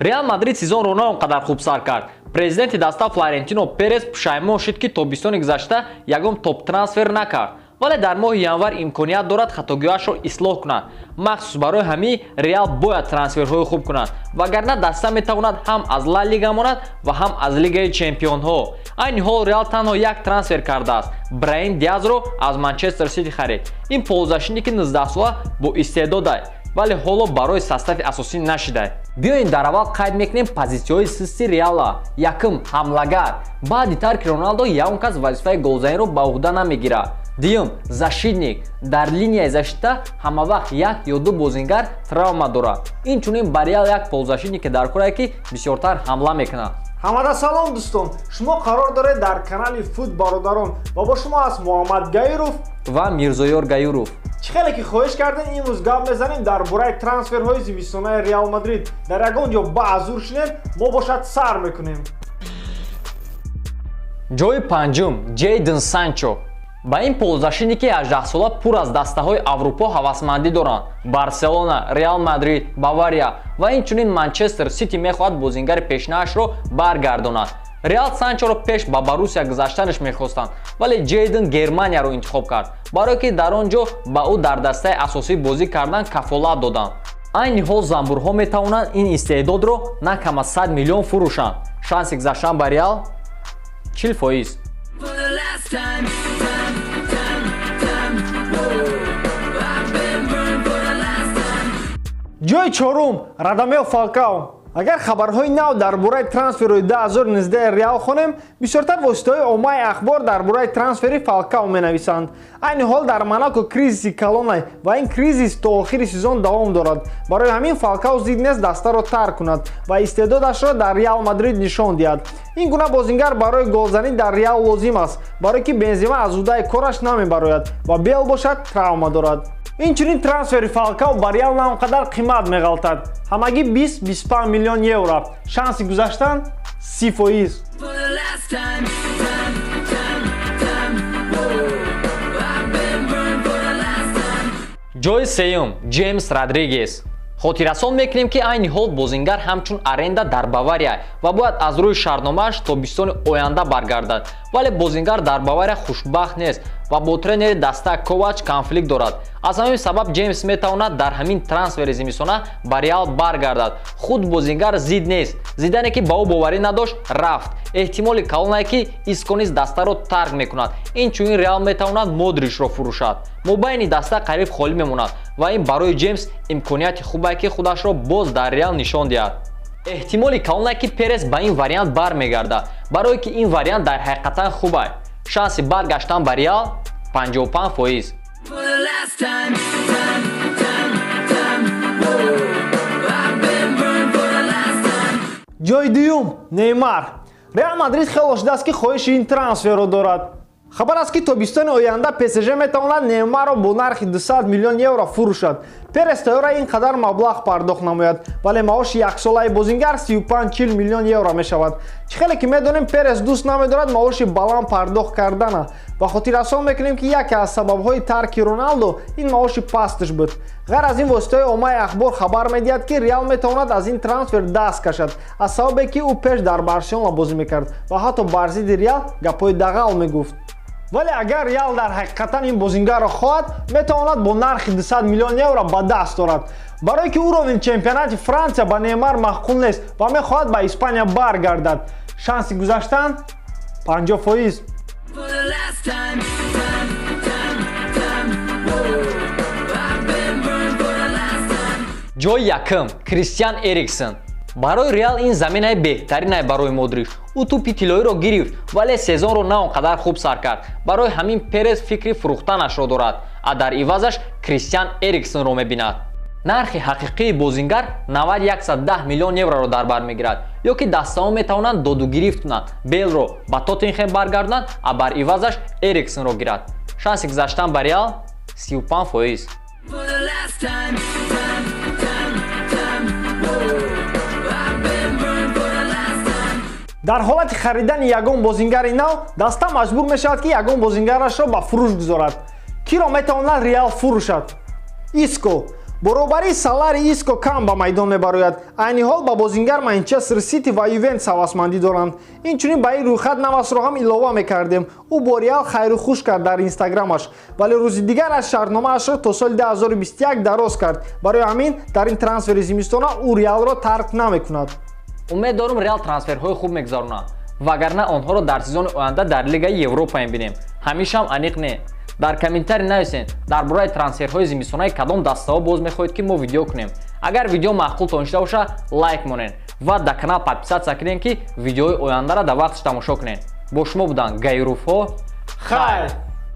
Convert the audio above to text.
Реал Мадрид сезонро на он қадар хуб сар кард. Президенти даста Флорентино Перес пушаймон шуд ки тобистони гузашта ягон топ трансфер накард, вале дар моҳи январ имконият дорад хатогиҳояшро ислоҳ кунад. махсус барои ҳамин Реал бояд трансферҳои хуб кунад, вагарна даста метавонад ҳам аз Ла Лига монад ва ҳам аз Лигаи Чемпионҳо. Айни ҳол Реал танҳо як трансфер кардааст. Брайан Диазро аз Манчестер Сити харид. Ин ползашини ки 19 сола бо истеъдодад, вале ҳоло барои состави асосӣ нашида. Биёин дар аввал қайд мекунем позитсияҳои систи Реала. Якм ҳамлагар. Баъди тарки Роналдо ягон кас вазифаи голзаниро ба уҳда намегирад. Дуюм защитник. Дар линияи защита ҳама вақт як ё ду бозингар травма дорад. Инчунин ба Реал як ползащитник даркора ки бисёртар ҳамла мекунад. Ҳамада салом дӯстон. Шумо қарор доред дар канали Фут бародарон ва бо шумо аст Муҳаммад Гаюров ва Мирзоёр Гаюров. Чӣ хеле ки хоҳиш кардем имрӯз гап мезанем дар бораи трансферҳои зимистонаи Реал Мадрид. Дар ягон ҷо баъзур шунем, мо бошад сар мекунем. ҷои панҷум Ҷейдон Санчо. Ба ин ползашиники 18 сола пур аз дастаҳои Аврупо ҳавасмандӣ доранд. Барселона, Реал Мадрид, Бавария ва инчунин Манчестер Сити мехоҳад бозингари пешнаашро баргардонад. Реал Санчоро пеш ба Борусия гузаштанаш мехостанд, вале Ҷейдон Германияро интихоб кард, барое ки дар он ҷо ба ӯ дар дастаи асосӣ бозӣ кардан кафолат доданд. Айни ҳол занбурҳо метавонанд ин истеъдодро на кам аз 100 миллион фурӯшанд. Шанси гузаштан ба Реал 40%. ҷои чорум Радамел Фалкао. Агар хабарҳои нав дар бораи трансферҳои 2019 Реал хонем, бисёртар воситаҳои оммаи ахбор дар бораи трансфери Фалкао менависанд. Айни ҳол дар Монако кризиси калонай ва ин кризис то охири сезон давом дорад. Барои ҳамин Фалкао зид нест дастаро тарк кунад ва истеъдодашро дар Реал Мадрид нишон диҳад. Ин гуна бозингар барои голзанӣ дар Реал лозим аст, барое ки Бензема аз удаи кораш намебарояд ва бел бошад травма дорад. Инчунин трансфери Фалкао ба Реал на он қадар қимат меғалтад. Ҳамагӣ 20-25 миллион евро. Шанси гузаштан 30%. ҷои сеюм Ҷеймс Родригес. хотиррасон мекунем ки айни ҳол бозингар ҳамчун аренда дар Бавария ва бояд аз рӯи шартномааш тобистони оянда баргардад, вале бозингар дар Бавария хушбахт нест ва бо тренери даста Ковач конфликт дорад. аз ҳамин сабаб Ҷеймс метавонад дар ҳамин трансфери зимистона ба Реал баргардад. худ бозингар зид нест, зидане ки ба ӯ боварӣ надошт рафт. эҳтимоли калонае ки исконист дастаро тарк мекунад. инчунин Реал метавонад Модричро фурӯшад. мобайни даста қариб холӣ мемонад ва ин барои Ҷеймс имконияти хубае ки худашро боз дар Реал нишон диҳад. эҳтимоли калонае ки Перес ба ин вариант бармегардад, барое ки ин вариант дар ҳақиқатан хуб аст. шанси баргаштан ба Реал 55%. ҷои дуюм Неймар. Реал Мадрид хело шудааст ки хоҳиши ин трансферро дорад. хабар аст ки тобистони оянда ПСЖ метавонад Неймарро бо нархи 200 миллион евро фурӯшад. Перес тайёра ин қадар маблағ пардохт намояд, вале маоши яксолаи бозингар 35-40 миллион евро мешавад. чӣ хеле ки медонем Перес дӯст намедорад маоши баланд пардохт кардана ва хотиррасон мекунем ки яке аз сабабҳои тарки Роналдо ин маоши пасташ буд. ғайр аз ин воситаҳои оммаи ахбор хабар медиҳад ки Реал метавонад аз ин трансфер даст кашад, аз сабабе ки ӯ пеш дар Барселона бозӣ мекард ва ҳатто бар зидди Реал гапҳои дағал мегуфт. вале агар Реал дар ҳақиқатан ин бозингарро хоҳад, метавонад бо нархи 200 миллион евро ба даст орад. барое ки уровни чемпионати Франсия ба Неймар маъқул нест ва мехоҳад ба Испания баргардад. шанси гузаштан 50%. ҷои якм Кристиан Эриксон. барои Реал ин заминаи беҳтаринае барои Модрич. ӯ тӯпи тиллоиро гирифт, вале сезонро на он қадар хуб сар кард. барои ҳамин Перес фикри фурӯхтанашро дорад, а дар ивазаш Кристиан Эриксонро мебинад. нархи ҳақиқии бозингар 90-110 миллион евроро дар бар мегирад. ё ки дастаҳо метавонанд додугирифт кунанд, Белро ба Тоттенхем баргардонанд, а бар ивазаш Эриксонро гирад. шанси гузаштан ба Реал 35%. дар ҳолати харидани ягон бозингари нав, даста маҷбур мешавад ки ягон бозингарашро ба фурӯш гузорад. киро метавонад Реал фурӯшад? Иско. баробари салари Иско кам ба майдон мебарояд. Айни ҳол ба бозингар Манчестер Сити ва Ювентус ҳавасмандӣ доранд. Инчунин ба ин рӯйхат навасро ҳам илова мекардем. Ӯ бо Реал хайру хуш кард дар инстаграмаш, вале рӯзи дигар аз шартномаашро то соли 2021 дароз кард. Барои ҳамин дар ин трансфери зимистона ӯ Реалро тарк намекунад. умед дорум Реал трансферҳои хуб мегузаронад, вагарна онҳоро дар сезони оянда дар Лигаи Европа мебинем. Ҳамишам аниқ не. Дар комментарий нависен дар бораи трансферҳои зимистонаи кадом дастаҳо боз мехоҳед ки мо видео кунем. Агар видео маъқултон шуда боша, лайк монен ва дар канал подписатсия кунен ки видеои ояндаро дар вақтш тамошо кунен. Бо шумо буданд Гайруфҳо. Хайр!